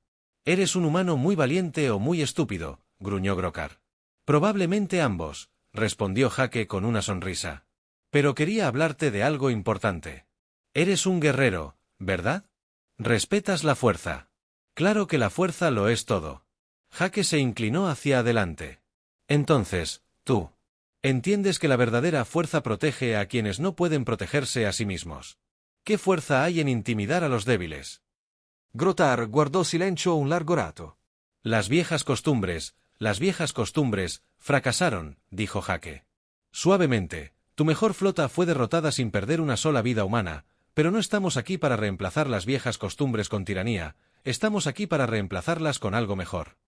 «Eres un humano muy valiente o muy estúpido», gruñó Groktar. «Probablemente ambos», respondió Jaque con una sonrisa. «Pero quería hablarte de algo importante. Eres un guerrero, ¿verdad? Respetas la fuerza. Claro que la fuerza lo es todo». Jaque se inclinó hacia adelante. «Entonces, tú entiendes que la verdadera fuerza protege a quienes no pueden protegerse a sí mismos. ¿Qué fuerza hay en intimidar a los débiles?» Groktar guardó silencio un largo rato. Las viejas costumbres, fracasaron, dijo Jaque. Suavemente, tu mejor flota fue derrotada sin perder una sola vida humana, pero no estamos aquí para reemplazar las viejas costumbres con tiranía, estamos aquí para reemplazarlas con algo mejor.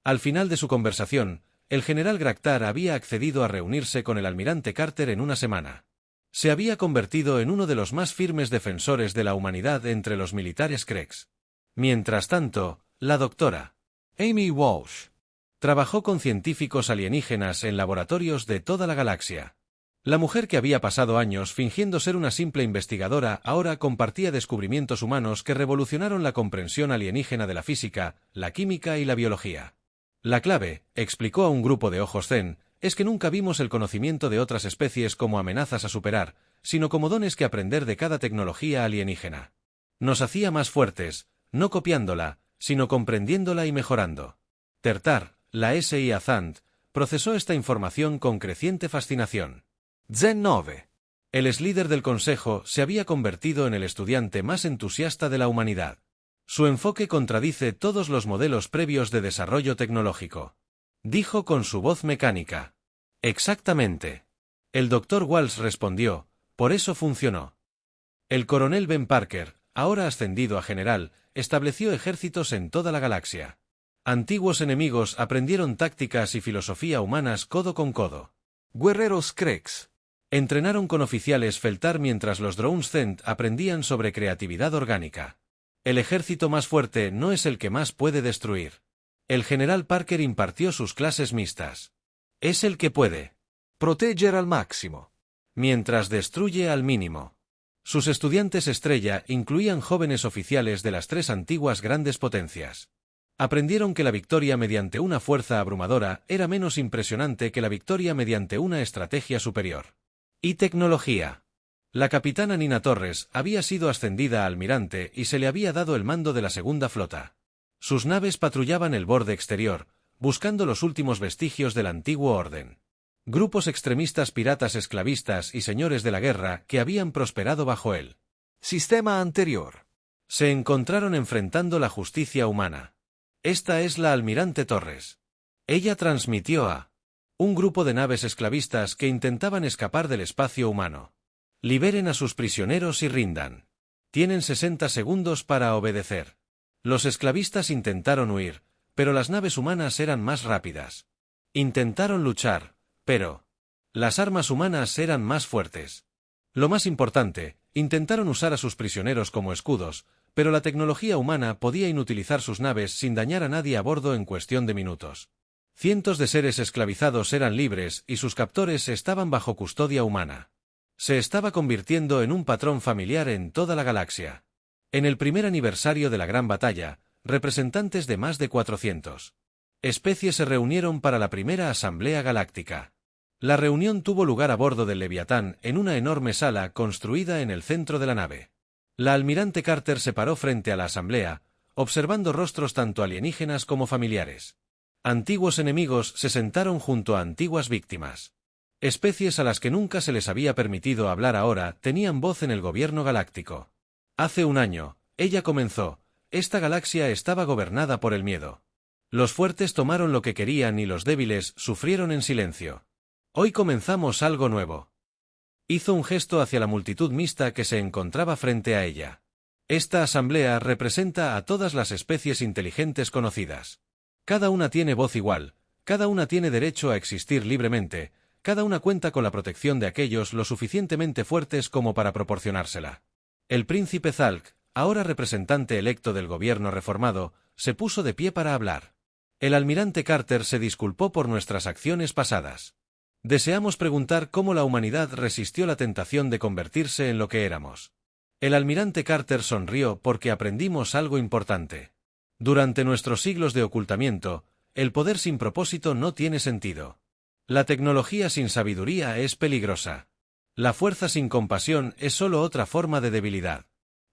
Al final de su conversación, el general Graktar había accedido a reunirse con el almirante Carter en una semana. Se había convertido en uno de los más firmes defensores de la humanidad entre los militares Krex. Mientras tanto, la doctora Amy Walsh trabajó con científicos alienígenas en laboratorios de toda la galaxia. La mujer que había pasado años fingiendo ser una simple investigadora ahora compartía descubrimientos humanos que revolucionaron la comprensión alienígena de la física, la química y la biología. La clave, explicó a un grupo de ojos zen, es que nunca vimos el conocimiento de otras especies como amenazas a superar, sino como dones que aprender de cada tecnología alienígena. Nos hacía más fuertes, no copiándola, sino comprendiéndola y mejorando. Tertar, la S.I. Azant, procesó esta información con creciente fascinación. Zen 9. El ex-líder del Consejo se había convertido en el estudiante más entusiasta de la humanidad. Su enfoque contradice todos los modelos previos de desarrollo tecnológico. Dijo con su voz mecánica. Exactamente. El Dr. Walsh respondió, por eso funcionó. El coronel Ben Parker, ahora ascendido a general, estableció ejércitos en toda la galaxia. Antiguos enemigos aprendieron tácticas y filosofía humanas codo con codo. Guerreros Krex entrenaron con oficiales Feltar mientras los drones Zend aprendían sobre creatividad orgánica. El ejército más fuerte no es el que más puede destruir. El general Parker impartió sus clases mixtas. Es el que puede proteger al máximo, mientras destruye al mínimo. Sus estudiantes estrella incluían jóvenes oficiales de las 3 antiguas grandes potencias. Aprendieron que la victoria mediante una fuerza abrumadora era menos impresionante que la victoria mediante una estrategia superior. Y tecnología. La capitana Nina Torres había sido ascendida a almirante y se le había dado el mando de la segunda flota. Sus naves patrullaban el borde exterior, buscando los últimos vestigios del antiguo orden. Grupos extremistas piratas esclavistas y señores de la guerra que habían prosperado bajo él sistema anterior se encontraron enfrentando la justicia humana. Esta es la almirante Torres. Ella transmitió a un grupo de naves esclavistas que intentaban escapar del espacio humano. Liberen a sus prisioneros y rindan. Tienen 60 segundos para obedecer. Los esclavistas intentaron huir, pero las naves humanas eran más rápidas. Intentaron luchar, pero las armas humanas eran más fuertes. Lo más importante, Intentaron usar a sus prisioneros como escudos, pero la tecnología humana podía inutilizar sus naves sin dañar a nadie a bordo en cuestión de minutos. Cientos de seres esclavizados eran libres y sus captores estaban bajo custodia humana. Se estaba convirtiendo en un patrón familiar en toda la galaxia. En el primer aniversario de la Gran Batalla, representantes de más de 400 especies se reunieron para la primera Asamblea Galáctica. La reunión tuvo lugar a bordo del Leviatán en una enorme sala construida en el centro de la nave. La almirante Carter se paró frente a la asamblea, observando rostros tanto alienígenas como familiares. Antiguos enemigos se sentaron junto a antiguas víctimas. Especies a las que nunca se les había permitido hablar ahora tenían voz en el gobierno galáctico. Hace un año, ella comenzó, esta galaxia estaba gobernada por el miedo. Los fuertes tomaron lo que querían y los débiles sufrieron en silencio. Hoy comenzamos algo nuevo. Hizo un gesto hacia la multitud mixta que se encontraba frente a ella. Esta asamblea representa a todas las especies inteligentes conocidas. Cada una tiene voz igual, cada una tiene derecho a existir libremente, cada una cuenta con la protección de aquellos lo suficientemente fuertes como para proporcionársela. El príncipe Zalk, ahora representante electo del gobierno reformado, se puso de pie para hablar. El almirante Carter se disculpó por nuestras acciones pasadas. Deseamos preguntar cómo la humanidad resistió la tentación de convertirse en lo que éramos. El almirante Carter sonrió porque aprendimos algo importante. Durante nuestros siglos de ocultamiento, el poder sin propósito no tiene sentido. La tecnología sin sabiduría es peligrosa. La fuerza sin compasión es solo otra forma de debilidad.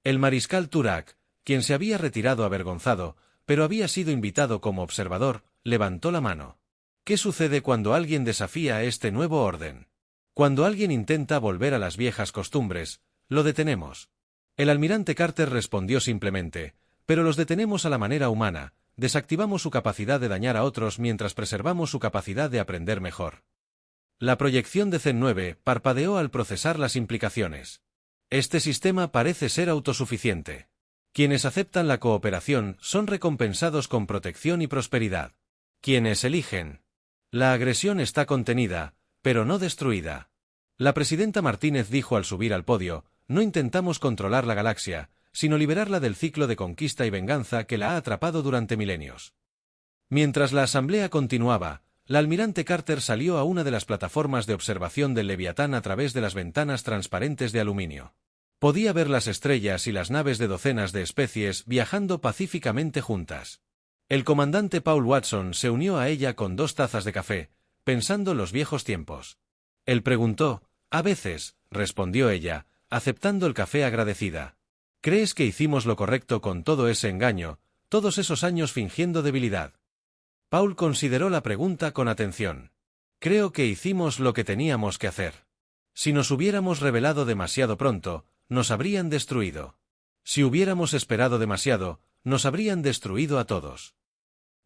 El mariscal Turak, quien se había retirado avergonzado, pero había sido invitado como observador, levantó la mano. ¿Qué sucede cuando alguien desafía este nuevo orden? Cuando alguien intenta volver a las viejas costumbres, lo detenemos. El almirante Carter respondió simplemente, pero los detenemos a la manera humana, desactivamos su capacidad de dañar a otros mientras preservamos su capacidad de aprender mejor. La proyección de Zen 9 parpadeó al procesar las implicaciones. Este sistema parece ser autosuficiente. Quienes aceptan la cooperación son recompensados con protección y prosperidad. Quienes eligen. La agresión está contenida, pero no destruida. La presidenta Martínez dijo al subir al podio, no intentamos controlar la galaxia, sino liberarla del ciclo de conquista y venganza que la ha atrapado durante milenios. Mientras la asamblea continuaba, la almirante Carter salió a una de las plataformas de observación del Leviatán a través de las ventanas transparentes de aluminio. Podía ver las estrellas y las naves de docenas de especies viajando pacíficamente juntas. El comandante Paul Watson se unió a ella con 2 tazas de café, pensando en los viejos tiempos. Él preguntó, a veces, respondió ella, aceptando el café agradecida. ¿Crees que hicimos lo correcto con todo ese engaño, todos esos años fingiendo debilidad? Paul consideró la pregunta con atención. Creo que hicimos lo que teníamos que hacer. Si nos hubiéramos revelado demasiado pronto, nos habrían destruido. Si hubiéramos esperado demasiado, nos habrían destruido a todos.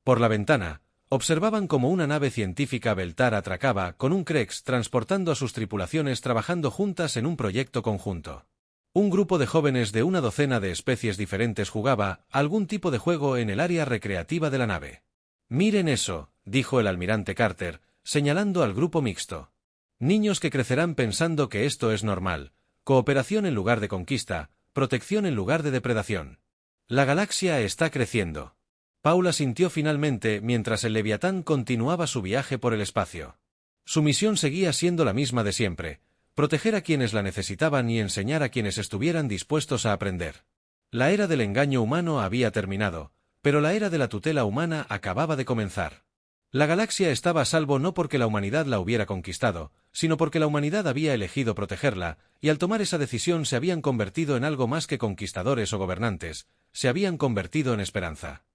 Por la ventana, observaban cómo una nave científica Beltar atracaba con un Krex transportando a sus tripulaciones trabajando juntas en un proyecto conjunto. Un grupo de jóvenes de una docena de especies diferentes jugaba algún tipo de juego en el área recreativa de la nave. Miren eso, dijo el almirante Carter, señalando al grupo mixto. Niños que crecerán pensando que esto es normal, cooperación en lugar de conquista, protección en lugar de depredación. La galaxia está creciendo. Paula sintió finalmente mientras el Leviatán continuaba su viaje por el espacio. Su misión seguía siendo la misma de siempre, proteger a quienes la necesitaban y enseñar a quienes estuvieran dispuestos a aprender. La era del engaño humano había terminado, pero la era de la tutela humana acababa de comenzar. La galaxia estaba a salvo no porque la humanidad la hubiera conquistado, sino porque la humanidad había elegido protegerla, y al tomar esa decisión se habían convertido en algo más que conquistadores o gobernantes, se habían convertido en esperanza.